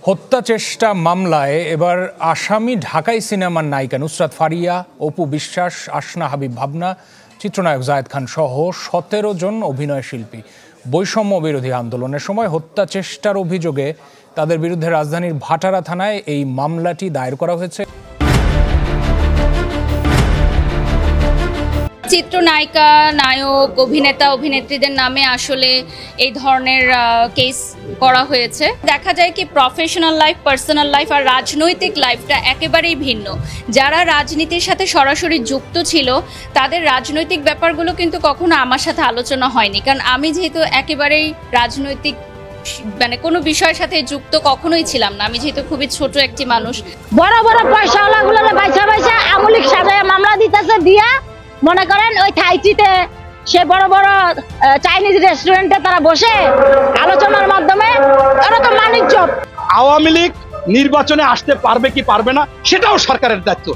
হত্যা চেষ্টা মামলায় এবার আসামি ঢাকাই সিনেমার নায়িকা নুসরাত ফারিয়া, অপু বিশ্বাস, আসনা হাবিব ভাবনা, চিত্রনায়ক জায়েদ খান সহ 17 জন অভিনয় শিল্পী বৈষম্য বিরোধী আন্দোলনের সময় হত্যা চেষ্টার অভিযোগে তাদের বিরুদ্ধে রাজধানীর ভাটারা থানায় এই মামলাটি দায়ের করা হয়েছে। চিত্রনায়িকা, নায়ক, অভিনেতা, অভিনেত্রীদের নামে আসলে এই ধরনের কেস করা হয়েছে। দেখা যায় কি প্রফেশনাল লাইফ, পার্সোনাল লাইফ আর রাজনৈতিক লাইফটা একেবারেই ভিন্ন। যারা রাজনীতির সাথে সরাসরি যুক্ত ছিল তাদের রাজনৈতিক ব্যাপারগুলো কিন্তু কখনো আমার সাথে আলোচনা হয়নি, কারণ আমি যেহেতু একেবারেই রাজনৈতিক কোনো বিষয়ের সাথে যুক্ত কখনোই ছিলাম না। আমি যেহেতু খুবই ছোট একটি মানুষ। বড় বড় পয়সাওয়ালাগুলো বাইসা বাইসা আমলিক সাজায় মামলা দিতেছে, দিয়া মনে করেন ওই থাইচিতে সে বড় বড় চাইনিজ রেস্টুরেন্টে তারা বসে আলোচনার মাধ্যমে ওরা তো বাণিজ্য। আওয়ামী লীগ নির্বাচনে আসতে পারবে কি পারবে না সেটাও সরকারের দায়িত্ব।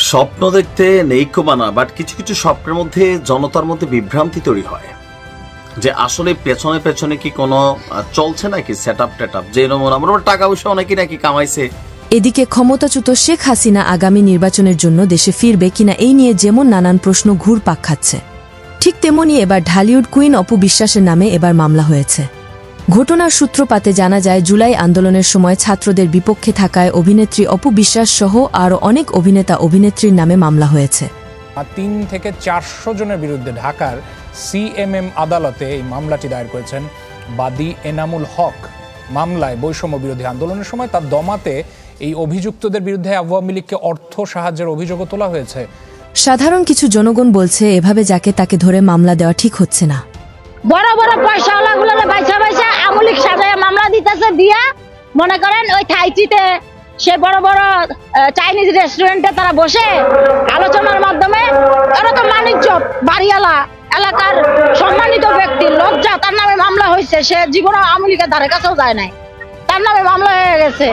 স্বপ্ন দেখতে নেইকো বানা, বাট কিছু কিছু স্বপ্নের মধ্যে জনতার মধ্যে বিভ্রান্তি তৈরি হয় যে আসলে পেছনে পেছনে কি কোনো চলছে নাকি সেটআপ টেটআপ, যে আমরা টাকা পয়সা অনেকে নাকি কামাইছে। এদিকে ক্ষমতাচ্যুত শেখ হাসিনা আগামী নির্বাচনের জন্য দেশে ফিরবে কিনা এই নিয়ে যেমন নানান প্রশ্ন ঘুরপাক খাচ্ছে, ঠিক তেমনি এবার ঢালিউড কুইন অপু বিশ্বাসের নামে এবার মামলা হয়েছে। ঘটনার সূত্রপাতে জানা যায় জুলাই আন্দোলনের সময় ছাত্রদের বিপক্ষে থাকায় অভিনেত্রী অপু বিশ্বাস সহ আরও অনেক অভিনেতা অভিনেত্রীর নামে মামলা হয়েছে। 3 থেকে 400 জনের বিরুদ্ধে ঢাকার সিএমএম আদালতে এই মামলাটি দায়ের করেছেন বাদী এনামুল হক। মামলায় বৈষম্য বিরোধী আন্দোলনের সময় তার দমাতে এই অভিযুক্তদের বিরুদ্ধে আওয়ামী লীগকে অর্থ সাহায্যের অভিযোগও তোলা হয়েছে। সাধারণ কিছু জনগণ বলছে এভাবে যাকে তাকে ধরে মামলা দেওয়া ঠিক হচ্ছে না। বড় বড় পয়সাওয়ালাগুলো বাইসা বাইসা আমলিক সাজায় মামলা দিতেছে, দিয়া মনে করেন ওই থাইচিতে সে বড় বড় চাইনিজ রেস্টুরেন্টে তারা বসে আলোচনার মাধ্যমে ওরা তো বাণিজ্য বাড়িওয়ালা এলাকার সম্মানিত ব্যক্তি, লজ্জা, তার নামে মামলা হয়েছে। সে জীবনে আওয়ামী লীগের ধারে কাছেও যায় নাই, তার নামে মামলা হয়ে গেছে।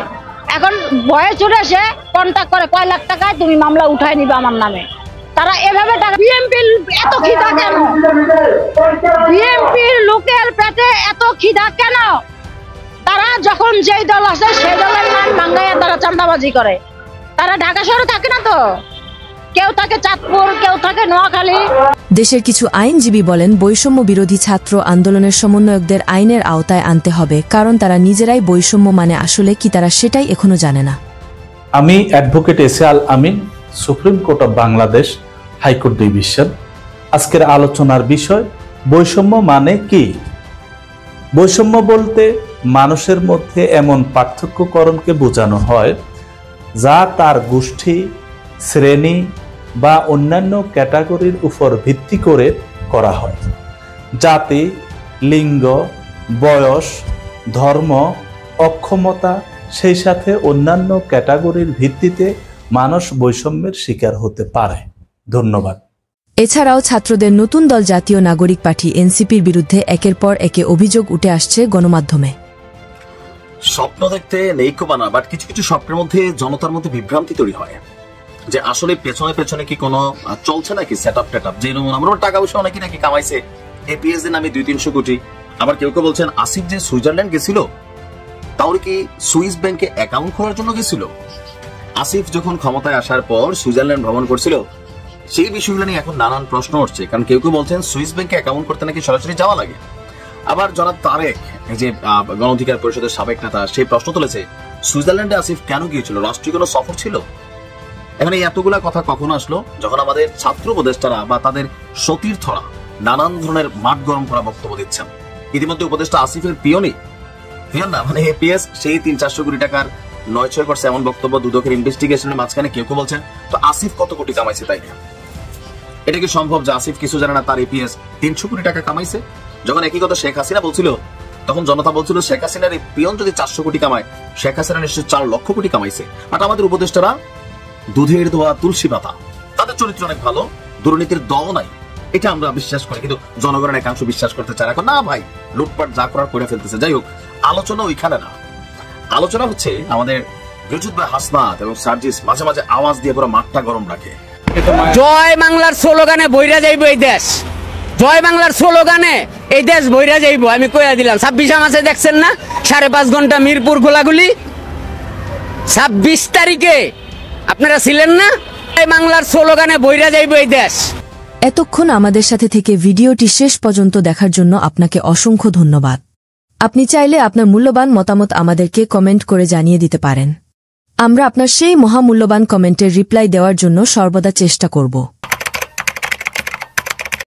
এখন ভয়ে ছুটে সে কন্ট্যাক্ট করে কয় লাখ টাকায় তুমি মামলা উঠায় নিবে আমার নামে। তারা এভাবে টাকা, বিএনপির এত খিদা কেন? বিএনপির লোকের পেটে এত খিদা কেন? তারা যখন যেই দল আছে সেই দলের নাম ভাঙ্গাইয়া তারা চাঁদাবাজি করে। তারা ঢাকা শহরে থাকে না তো, কেউ থাকে চাঁদপুর, কেউ থাকে নোয়াখালী। দেশের কিছু আইনজীবী বলেন বৈষম্য বিরোধী ছাত্র আন্দোলনের সমন্বয়কদের আইনের আওতায় আনতে হবে, কারণ তারা নিজেরাই বৈষম্য মানে আসলে কি তারা সেটাই এখনো জানে না। আমি অ্যাডভোকেট এসে Al Amin, supreme court of Bangladesh, high court division. আজকের আলোচনার বিষয় বৈষম্য মানে কি। বৈষম্য বলতে মানুষের মধ্যে এমন পার্থক্যকরণকে বোঝানো হয় যা তার গোষ্ঠী, শ্রেণী বা অন্যান্য ক্যাটাগরির উপর ভিত্তি করে করা হয়। জাতি, লিঙ্গ, বয়স, ধর্ম, অক্ষমতা, সেই সাথে অন্যান্য ক্যাটাগরির ভিত্তিতে মানুষ বৈষম্যের শিকার হতে পারে। ধন্যবাদ। এছাড়াও ছাত্রদের নতুন দল জাতীয় নাগরিক পার্টি এনসিপির বিরুদ্ধে একের পর একে অভিযোগ উঠে আসছে গণমাধ্যমে। স্বপ্ন দেখতে নেইকো বানা, বাট কিছু কিছু স্বপ্নের মধ্যে জনতার মধ্যে বিভ্রান্তি তৈরি হয় যে আসলে পেছনে পেছনে কি কোনো চলছে নাকি সেটআপ টেটআপ, যে আমরা টাকা পয়সা অনেকে নাকি কামাইছে। এপিএস এর নামে 200-300 কোটি। আবার কেউ কেউ বলছেন আসিফ যে সুইজারল্যান্ড গেছিল তাহলে কি সুইস ব্যাংকে অ্যাকাউন্ট খোলার জন্য গেছিল। আসিফ যখন ক্ষমতায় আসার পর সুইজারল্যান্ড ভ্রমণ করছিল, সেই বিষয়গুলো নিয়ে এখন নানান প্রশ্ন উঠছে, কারণ কেউ কেউ বলছেন সুইস ব্যাংকে অ্যাকাউন্ট করতে নাকি সরাসরি যাওয়া লাগে। আবার জনাব তারেক, যে গণ অধিকার পরিষদের সাবেক নেতা, সেই প্রশ্ন তুলেছে সুইজারল্যান্ডে আসিফ কেন গিয়েছিল, রাষ্ট্রীয় কোনো সফর ছিল। এখানে এতগুলা কথা কখন আসলো? যখন আমাদের ছাত্র উপদেষ্টারা বা তাদের সতীর্থরা নানান ধরনের মাঠ গরম করা বক্তব্য দিচ্ছেন। ইতিমধ্যে উপদেষ্টা আসিফের পিয়ন না, মানে এপিএস সেই 300-400 কোটি টাকার 9-6 করছে এমন বক্তব্য দুদকের ইনভেস্টিগেশনের মাঝখানে কেউ কেউ বলছেন তো আসিফ কত কোটি কামাইছে তাই না? এটা কি সম্ভব যে আসিফ কিছু জানে না, তার এপিএস 300 কোটি টাকা কামাইছে? যখন একই কথা শেখ হাসিনা বলছিল তখন জনতা বলছিল শেখ হাসিনার এই পিয়ন যদি 400 কোটি কামায়, শেখ হাসিনা নিশ্চয় 4 লক্ষ কোটি কামাইছে। বাট আমাদের উপদেষ্টারা দুধের দোয়া তুলসী পাতা, তাদের চরিত্র অনেক ভালো, দুর্নীতির দল নাই, এটা আমরা বিশ্বাস করি। কিন্তু জনগণের একাংশ বিশ্বাস করতে চায় এখন, না ভাই লুটপাট যা করার করে ফেলতেছে। যাই হোক, আলোচনা ওইখানে না, আলোচনা হচ্ছে আমাদের বিরুদ্ধ হাসনাত এবং সার্জিস মাঝে মাঝে আওয়াজ দিয়ে পুরো মাঠটা গরম রাখে। জয় বাংলার স্লোগানে বইরা যাইব এই দেশ, জয় বাংলার স্লোগানে এই দেশ বইরা যাইব, আমি কইয়া দিলাম। 26 মাসে দেখছেন না 5.5 ঘন্টা মিরপুর গোলাগুলি, 26 তারিখে আপনারা ছিলেন না? এই বাংলার স্লোগানে বইরা যাইব এই দেশ। এতক্ষণ আমাদের সাথে থেকে ভিডিওটি শেষ পর্যন্ত দেখার জন্য আপনাকে অসংখ্য ধন্যবাদ। আপনি চাইলে আপনার মূল্যবান মতামত আমাদেরকে কমেন্ট করে জানিয়ে দিতে পারেন। আমরা আপনার সেই মহামূল্যবান কমেন্টের রিপ্লাই দেওয়ার জন্য সর্বদা চেষ্টা করব।